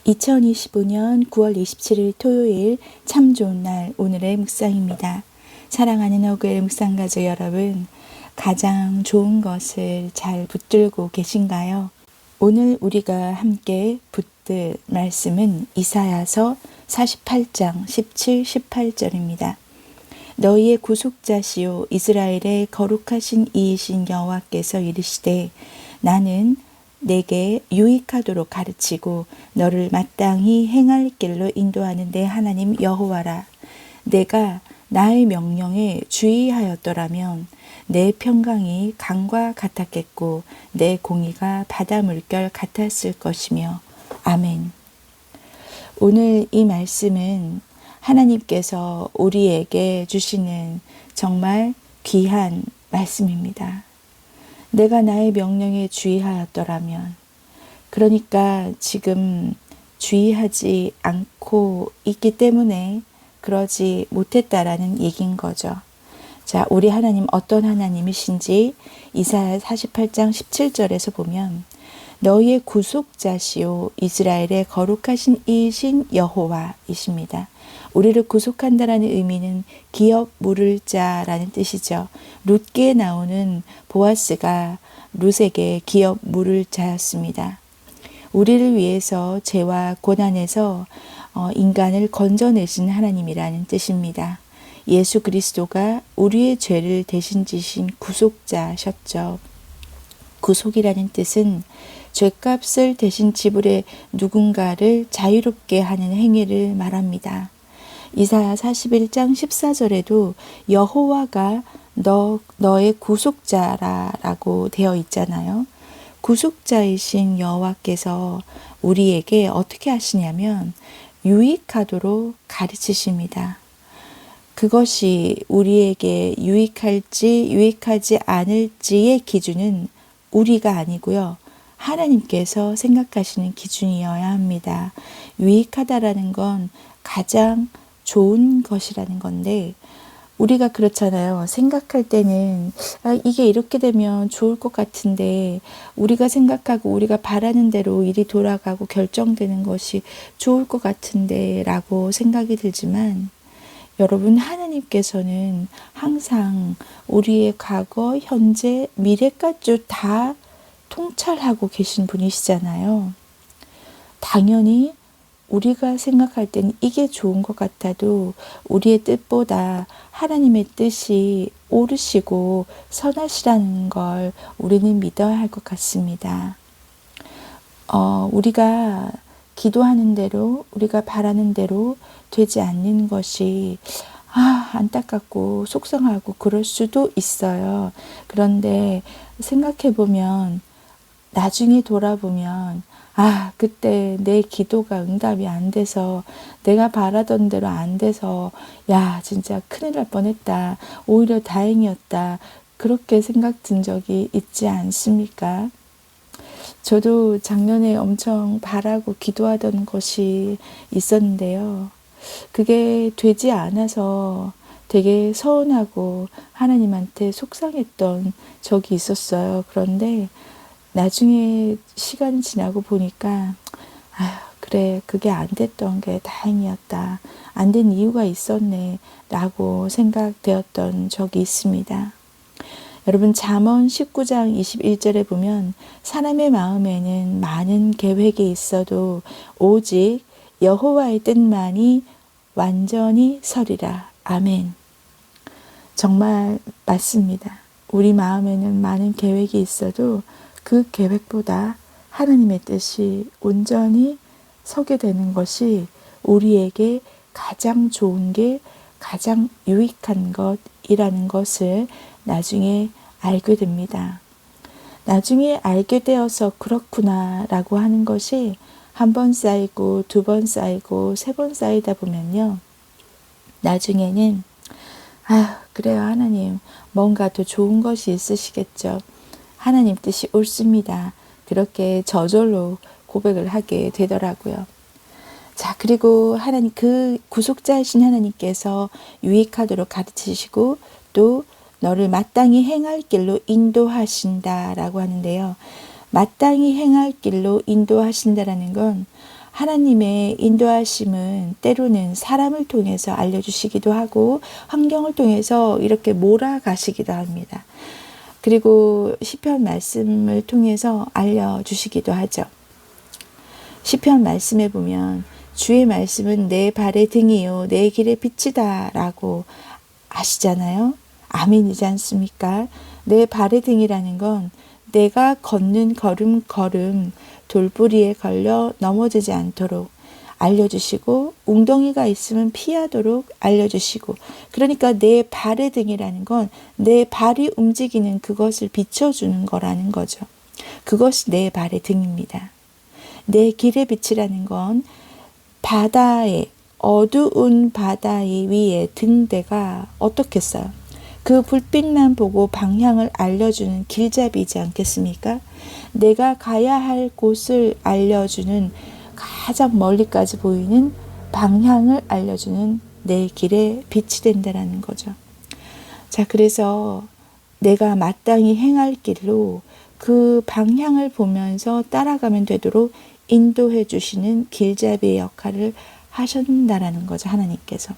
2025년 9월 27일 토요일 참 좋은 날 오늘의 묵상입니다. 사랑하는 어그엘 묵상가족 여러분, 가장 좋은 것을 잘 붙들고 계신가요? 오늘 우리가 함께 붙들 말씀은 이사야서 48장 17, 18절입니다. 너희의 구속자시요 이스라엘의 거룩하신 이이신 여호와께서 이르시되 나는 내게 유익하도록 가르치고 너를 마땅히 행할 길로 인도하는 내 하나님 여호와라. 내가 나의 명령에 주의하였더라면 내 평강이 강과 같았겠고 내 공의가 바다 물결 같았을 것이며. 아멘. 오늘 이 말씀은 하나님께서 우리에게 주시는 정말 귀한 말씀입니다. 내가 나의 명령에 주의하였더라면, 그러니까 지금 주의하지 않고 있기 때문에 그러지 못했다라는 얘기인 거죠. 자, 우리 하나님 어떤 하나님이신지 이사야 48장 17절에서 보면 너희의 구속자시요 이스라엘의 거룩하신 이이신 여호와이십니다. 우리를 구속한다라는 의미는 기업 물을 자라는 뜻이죠. 룻기에 나오는 보아스가 룻에게 기업 물을 자였습니다. 우리를 위해서 죄와 고난에서 인간을 건져내신 하나님이라는 뜻입니다. 예수 그리스도가 우리의 죄를 대신 지신 구속자셨죠. 구속이라는 뜻은 죄값을 대신 지불해 누군가를 자유롭게 하는 행위를 말합니다. 이사야 41장 14절에도 여호와가 너의 구속자라고 되어 있잖아요. 구속자이신 여호와께서 우리에게 어떻게 하시냐면 유익하도록 가르치십니다. 그것이 우리에게 유익할지 유익하지 않을지의 기준은 우리가 아니고요. 하나님께서 생각하시는 기준이어야 합니다. 유익하다라는 건 가장 좋은 것이라는 건데, 우리가 그렇잖아요. 생각할 때는 이게 이렇게 되면 좋을 것 같은데, 우리가 생각하고 우리가 바라는 대로 일이 돌아가고 결정되는 것이 좋을 것 같은데 라고 생각이 들지만, 여러분, 하나님께서는 항상 우리의 과거, 현재, 미래까지 다 통찰하고 계신 분이시잖아요. 당연히 우리가 생각할 땐 이게 좋은 것 같아도 우리의 뜻보다 하나님의 뜻이 옳으시고 선하시라는 걸 우리는 믿어야 할 것 같습니다. 우리가 기도하는 대로, 우리가 바라는 대로 되지 않는 것이 안타깝고 속상하고 그럴 수도 있어요. 그런데 생각해보면, 나중에 돌아보면 그때 내 기도가 응답이 안 돼서, 내가 바라던 대로 안 돼서 진짜 큰일 날 뻔했다, 오히려 다행이었다, 그렇게 생각 든 적이 있지 않습니까? 저도 작년에 엄청 바라고 기도하던 것이 있었는데요. 그게 되지 않아서 되게 서운하고 하나님한테 속상했던 적이 있었어요. 그런데 나중에 시간이 지나고 보니까 그래, 그게 안 됐던 게 다행이었다, 안 된 이유가 있었네 라고 생각되었던 적이 있습니다. 여러분, 잠언 19장 21절에 보면 사람의 마음에는 많은 계획이 있어도 오직 여호와의 뜻만이 완전히 서리라. 아멘. 정말 맞습니다. 우리 마음에는 많은 계획이 있어도 그 계획보다 하나님의 뜻이 온전히 서게 되는 것이 우리에게 가장 좋은 게, 가장 유익한 것이라는 것을 나중에 알게 됩니다. 나중에 알게 되어서 그렇구나 라고 하는 것이 한 번 쌓이고 두 번 쌓이고 세 번 쌓이다 보면요, 나중에는 그래요, 하나님 뭔가 더 좋은 것이 있으시겠죠, 하나님 뜻이 옳습니다, 그렇게 저절로 고백을 하게 되더라고요. 자, 그리고 하나님, 그 구속자이신 하나님께서 유익하도록 가르치시고 또 너를 마땅히 행할 길로 인도하신다라고 하는데요. 마땅히 행할 길로 인도하신다라는 건 하나님의 인도하심은 때로는 사람을 통해서 알려주시기도 하고 환경을 통해서 이렇게 몰아가시기도 합니다. 그리고 시편 말씀을 통해서 알려주시기도 하죠. 시편 말씀에 보면 주의 말씀은 내 발의 등이요 내 길의 빛이다 라고 하시잖아요. 아멘이지 않습니까? 내 발의 등이라는 건 내가 걷는 걸음 돌부리에 걸려 넘어지지 않도록 알려주시고 웅덩이가 있으면 피하도록 알려주시고, 그러니까 내 발의 등이라는 건 내 발이 움직이는 그것을 비춰주는 거라는 거죠. 그것이 내 발의 등입니다. 내 길의 빛이라는 건 바다에, 어두운 바다 위에 등대가 어떻겠어요? 그 불빛만 보고 방향을 알려주는 길잡이지 않겠습니까? 내가 가야 할 곳을 알려주는, 가장 멀리까지 보이는 방향을 알려주는 내 길의 빛이 된다는 거죠. 자, 그래서 내가 마땅히 행할 길로 그 방향을 보면서 따라가면 되도록 인도해 주시는 길잡이의 역할을 하신다라는 거죠, 하나님께서.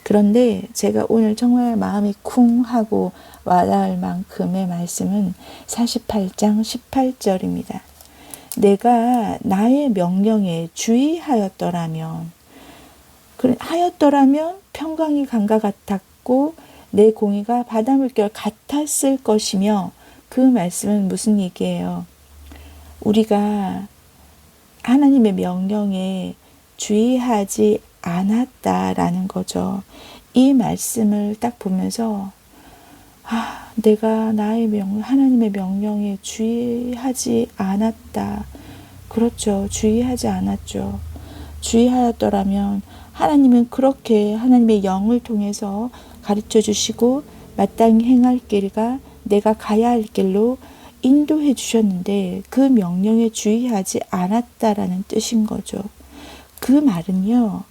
그런데 제가 오늘 정말 마음이 쿵 하고 와닿을 만큼의 말씀은 48장 18절입니다. 내가 나의 명령에 주의하였더라면, 하였더라면 평강이 강과 같았고 내 공의가 바다 물결 같았을 것이며, 그 말씀은 무슨 얘기예요? 우리가 하나님의 명령에 주의하지 않았다라는 거죠. 이 말씀을 딱 보면서 내가 하나님의 명령에 주의하지 않았다. 그렇죠. 주의하지 않았죠. 주의하였더라면 하나님은 그렇게 하나님의 영을 통해서 가르쳐 주시고 마땅히 행할 길과 내가 가야 할 길로 인도해 주셨는데 그 명령에 주의하지 않았다라는 뜻인 거죠. 그 말은요,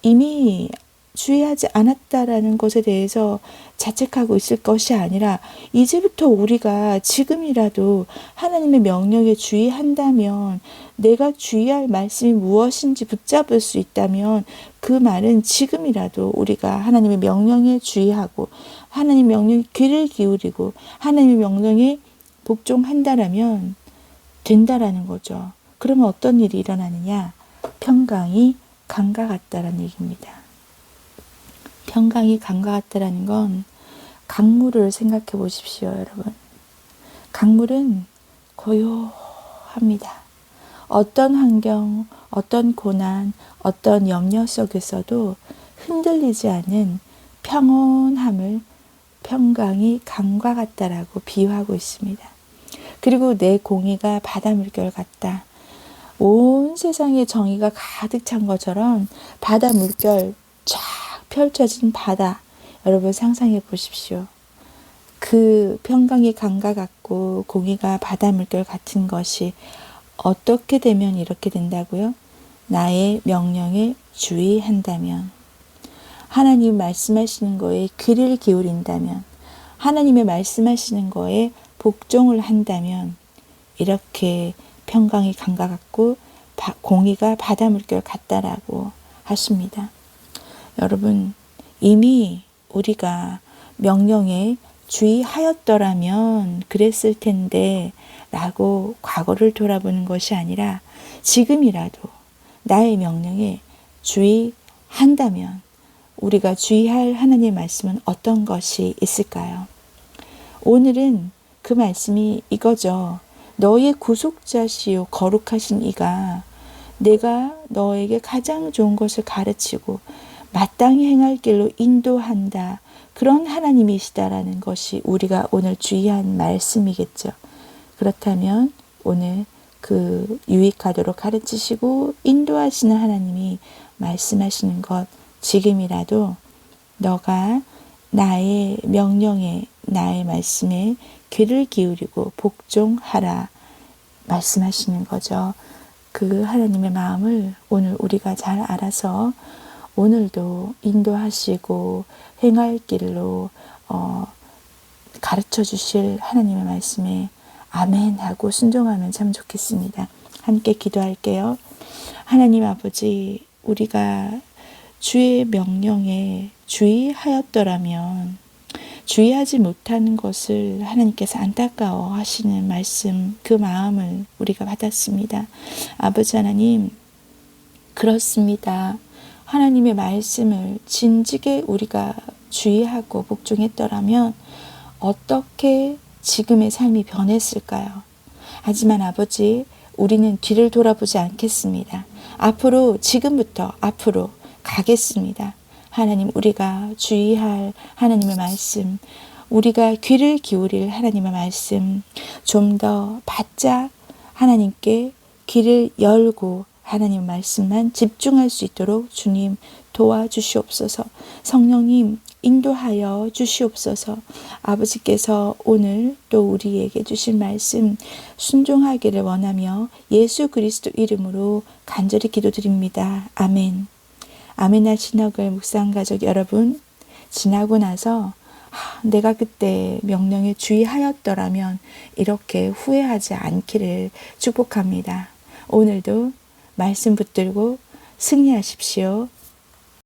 이미 주의하지 않았다라는 것에 대해서 자책하고 있을 것이 아니라 이제부터 우리가 지금이라도 하나님의 명령에 주의한다면, 내가 주의할 말씀이 무엇인지 붙잡을 수 있다면, 그 말은 지금이라도 우리가 하나님의 명령에 주의하고 하나님의 명령에 귀를 기울이고 하나님의 명령에 복종한다라면 된다라는 거죠. 그러면 어떤 일이 일어나느냐? 평강이 강과 같다라는 얘기입니다. 평강이 강과 같다라는 건 강물을 생각해 보십시오, 여러분. 강물은 고요합니다. 어떤 환경, 어떤 고난, 어떤 염려 속에서도 흔들리지 않은 평온함을 평강이 강과 같다라고 비유하고 있습니다. 그리고 내 공의가 바다 물결 같다. 온 세상에 정의가 가득 찬 것처럼 바다 물결 쫙 펼쳐진 바다, 여러분 상상해 보십시오. 그 평강이 강과 같고 공의가 바다 물결 같은 것이 어떻게 되면 이렇게 된다고요? 나의 명령에 주의한다면, 하나님 말씀하시는 거에 귀를 기울인다면, 하나님의 말씀하시는 거에 복종을 한다면 이렇게 평강이 강과 같고 공의가 바다 물결 같다라고 하십니다. 여러분, 이미 우리가 명령에 주의하였더라면 그랬을 텐데 라고 과거를 돌아보는 것이 아니라 지금이라도 나의 명령에 주의한다면 우리가 주의할 하나님의 말씀은 어떤 것이 있을까요? 오늘은 그 말씀이 이거죠. 너의 구속자시요 거룩하신 이가 내가 너에게 가장 좋은 것을 가르치고 마땅히 행할 길로 인도한다. 그런 하나님이시다라는 것이 우리가 오늘 주의한 말씀이겠죠. 그렇다면 오늘 그 유익하도록 가르치시고 인도하시는 하나님이 말씀하시는 것, 지금이라도 너가 나의 명령에, 나의 말씀에 귀를 기울이고 복종하라 말씀하시는 거죠. 그 하나님의 마음을 오늘 우리가 잘 알아서 오늘도 인도하시고 행할 길로 가르쳐 주실 하나님의 말씀에 아멘 하고 순종하면 참 좋겠습니다. 함께 기도할게요. 하나님 아버지, 우리가 주의 명령에 주의하였더라면 주의하지 못하는 것을 하나님께서 안타까워 하시는 말씀, 그 마음을 우리가 받았습니다. 아버지 하나님, 그렇습니다. 하나님의 말씀을 진즉에 우리가 주의하고 복종했더라면 어떻게 지금의 삶이 변했을까요? 하지만 아버지, 우리는 뒤를 돌아보지 않겠습니다. 앞으로, 지금부터 앞으로 가겠습니다. 하나님, 우리가 주의할 하나님의 말씀, 우리가 귀를 기울일 하나님의 말씀, 좀 더 바짝 하나님께 귀를 열고 하나님 말씀만 집중할 수 있도록 주님 도와주시옵소서. 성령님 인도하여 주시옵소서. 아버지께서 오늘 또 우리에게 주신 말씀 순종하기를 원하며 예수 그리스도 이름으로 간절히 기도드립니다. 아멘. 아멘할 신학을 묵상 가족 여러분, 지나고 나서 내가 그때 명령에 주의하였더라면 이렇게 후회하지 않기를 축복합니다. 오늘도 말씀 붙들고 승리하십시오.